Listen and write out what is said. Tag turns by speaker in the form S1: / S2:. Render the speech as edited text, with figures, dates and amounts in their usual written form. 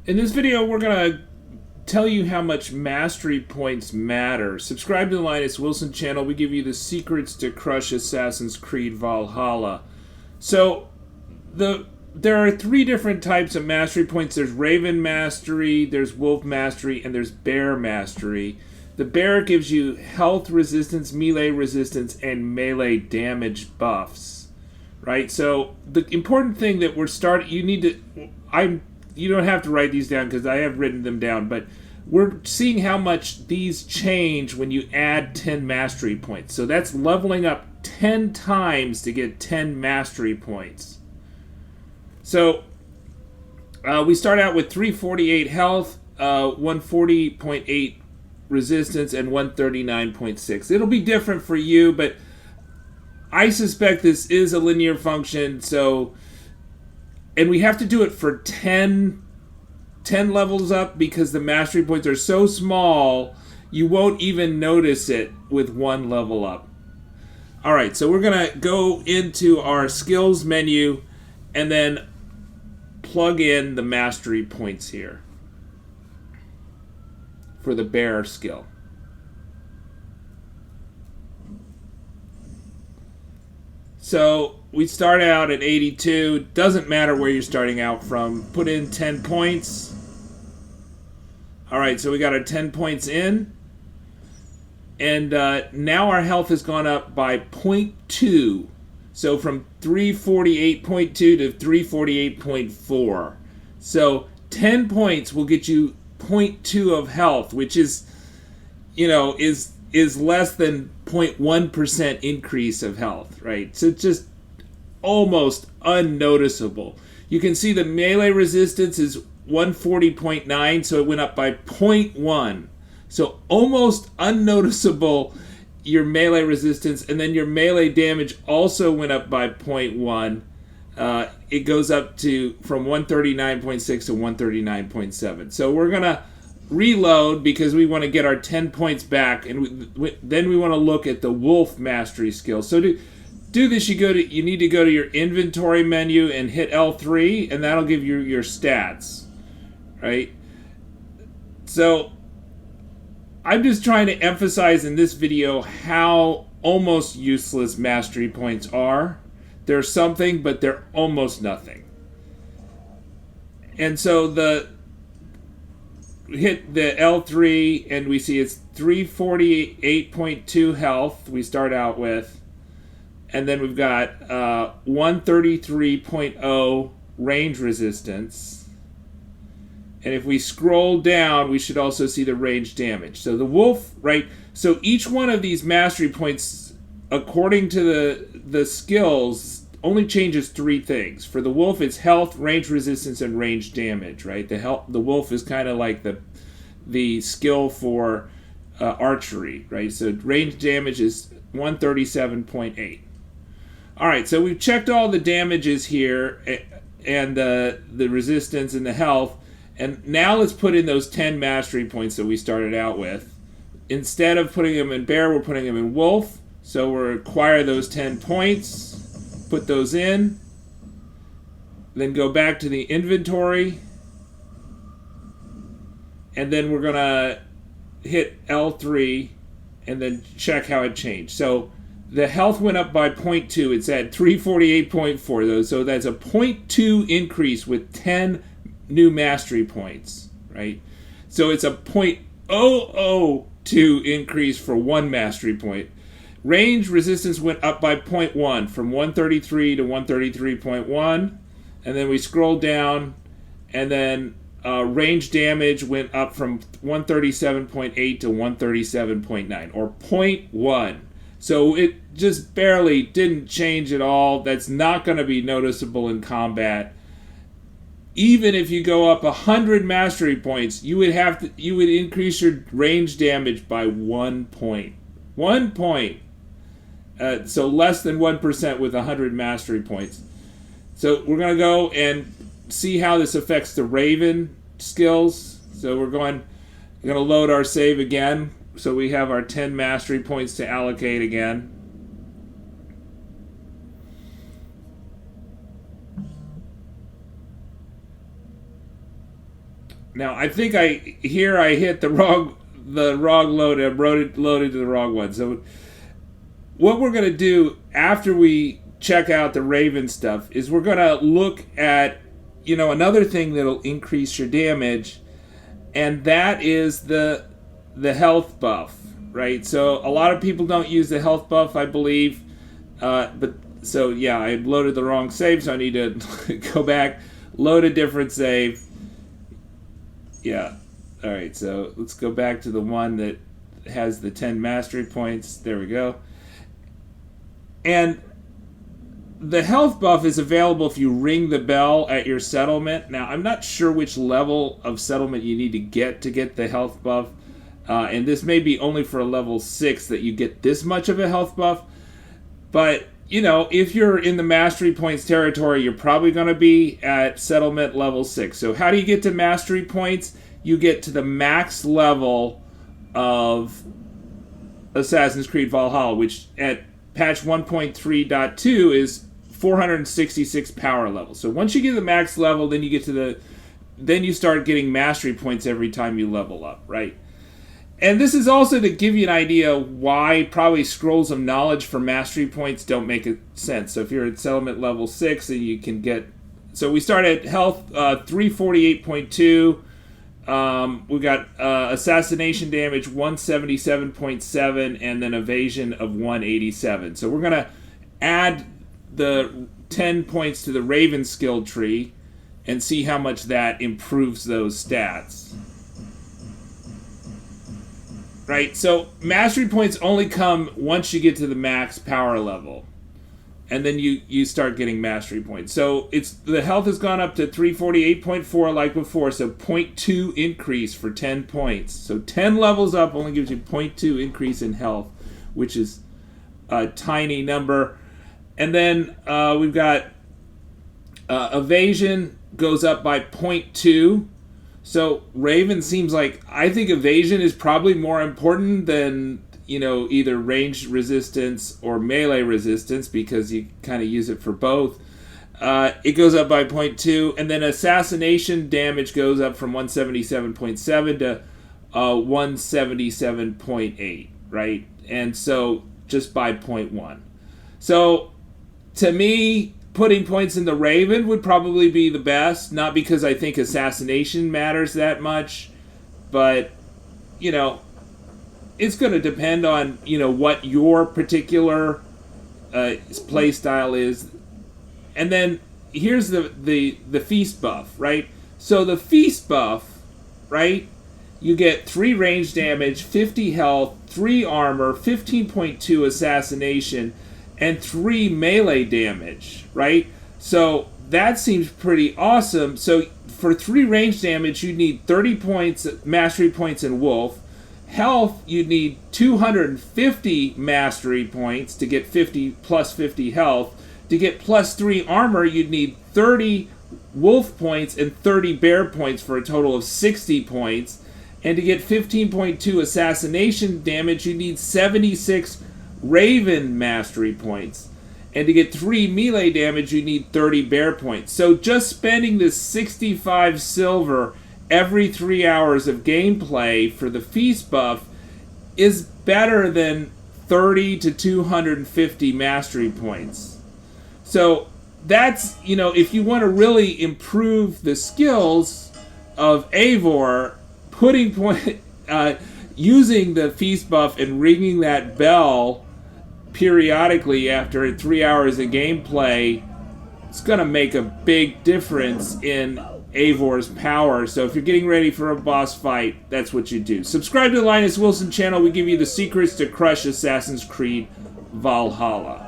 S1: In this video, we're going to tell you how much mastery points matter. Subscribe to the Linus Wilson channel. We give you the secrets to crush Assassin's Creed Valhalla. So, there are three different types of mastery points. There's Raven Mastery, there's Wolf Mastery, and there's Bear Mastery. The Bear gives you health resistance, melee resistance, and melee damage buffs. Right? So, the important thing that you don't have to write these down because I have written them down, but we're seeing how much these change when you add 10 mastery points. So that's leveling up 10 times to get 10 mastery points. So we start out with 348 health, 140.8 resistance, and 139.6. It'll be different for you, but I suspect this is a linear function, and we have to do it for 10 levels up because the mastery points are so small, you won't even notice it with one level up. Alright, so we're going to go into our skills menu and then plug in the mastery points here for the bear skill. So we start out at 82. Doesn't matter where you're starting out from. Put in 10 points. Alright, so we got our 10 points in. And now our health has gone up by 0.2. So from 348.2 to 348.4. So 10 points will get you 0.2 of health, which is less than 0.1% increase of health, right? So it's just almost unnoticeable. You can see the melee resistance is 140.9, so it went up by 0.1. So almost unnoticeable, your melee resistance, and then your melee damage also went up by 0.1. It goes up from 139.6 to 139.7. So we're going to reload because we want to get our 10 points back, and then we want to look at the Wolf Mastery skill. So to do this, you need to go to your inventory menu and hit L3, and that'll give you your stats, right? So I'm just trying to emphasize in this video how almost useless mastery points are. They're something, but they're almost nothing. And so hit the L3 and we see it's 348.2 health we start out with, and then we've got 133.0 range resistance, and if we scroll down we should also see the range damage. So the wolf, right, so each one of these mastery points according to the skills only changes three things. For the wolf, it's health, range resistance, and range damage, right? The wolf is kind of like the skill for archery, right? So range damage is 137.8. All right, so we've checked all the damages here and the resistance and the health, and now let's put in those 10 mastery points that we started out with. Instead of putting them in bear, we're putting them in wolf. So we'll acquire those 10 points. Put those in, then go back to the inventory, and then we're going to hit L3 and then check how it changed. So the health went up by 0.2. It's at 348.4 though, so that's a 0.2 increase with 10 new mastery points, right? So it's a 0.002 increase for one mastery point. Range resistance went up by 0.1 from 133 to 133.1, and then we scroll down, and then range damage went up from 137.8 to 137.9, or 0.1. So it just barely didn't change at all. That's not going to be noticeable in combat. Even if you go up 100 mastery points, you would increase your range damage by 1 point. 1 point. So less than 1% with 100 mastery points. So we're going to go and see how this affects the Raven skills. So we're going to load our save again. So we have our 10 mastery points to allocate again. Now I think I hit the wrong load. I loaded to the wrong one. So what we're gonna do after we check out the Raven stuff is we're gonna look at another thing that'll increase your damage, and that is the health buff, right? So a lot of people don't use the health buff, I believe, but so yeah, I loaded the wrong save, so I need to go back, load a different save. Yeah, all right. So let's go back to the one that has the 10 mastery points. There we go. And the health buff is available if you ring the bell at your settlement. Now, I'm not sure which level of settlement you need to get the health buff. And this may be only for a level 6 that you get this much of a health buff. But, if you're in the mastery points territory, you're probably going to be at settlement level 6. So how do you get to mastery points? You get to the max level of Assassin's Creed Valhalla, which at patch 1.3.2 is 466 power level. So once you get to the max level, then you start getting mastery points every time you level up, right? And this is also to give you an idea why probably scrolls of knowledge for mastery points don't make sense. So if you're at settlement level 6, then you can get... So we start at health 348.2. We got assassination damage 177.7, and then evasion of 187. So we're going to add the 10 points to the Raven skill tree and see how much that improves those stats. Right, so mastery points only come once you get to the max power level. And then you start getting mastery points. So the health has gone up to 348.4 like before, so 0.2 increase for 10 points. So 10 levels up only gives you 0.2 increase in health, which is a tiny number. And then we've got evasion goes up by 0.2. So Raven seems like, I think evasion is probably more important than, either ranged resistance or melee resistance, because you kind of use it for both. It goes up by 0.2, and then assassination damage goes up from 177.7 to 177.8, right? And so just by 0.1. So to me, putting points in the Raven would probably be the best, not because I think assassination matters that much, but, it's going to depend on, what your particular play style is. And then here's the feast buff, right? So the feast buff, right, you get 3 range damage, 50 health, 3 armor, 15.2 assassination, and 3 melee damage, right? So that seems pretty awesome. So for 3 range damage, you need 30 points, mastery points in Wolf. Health, you need 250 mastery points to get 50 plus 50 health. To get plus 3 armor, you'd need 30 Wolf points and 30 Bear points for a total of 60 points. And to get 15.2 assassination damage, you need 76 Raven mastery points. And to get 3 melee damage, you need 30 Bear points. So just spending this 65 silver every 3 hours of gameplay for the feast buff is better than 30 to 250 mastery points. So that's, if you want to really improve the skills of Eivor, using the feast buff and ringing that bell periodically after 3 hours of gameplay, it's going to make a big difference in Eivor's power. So if you're getting ready for a boss fight, that's what you do. Subscribe to the Linus Wilson channel. We give you the secrets to crush Assassin's Creed Valhalla.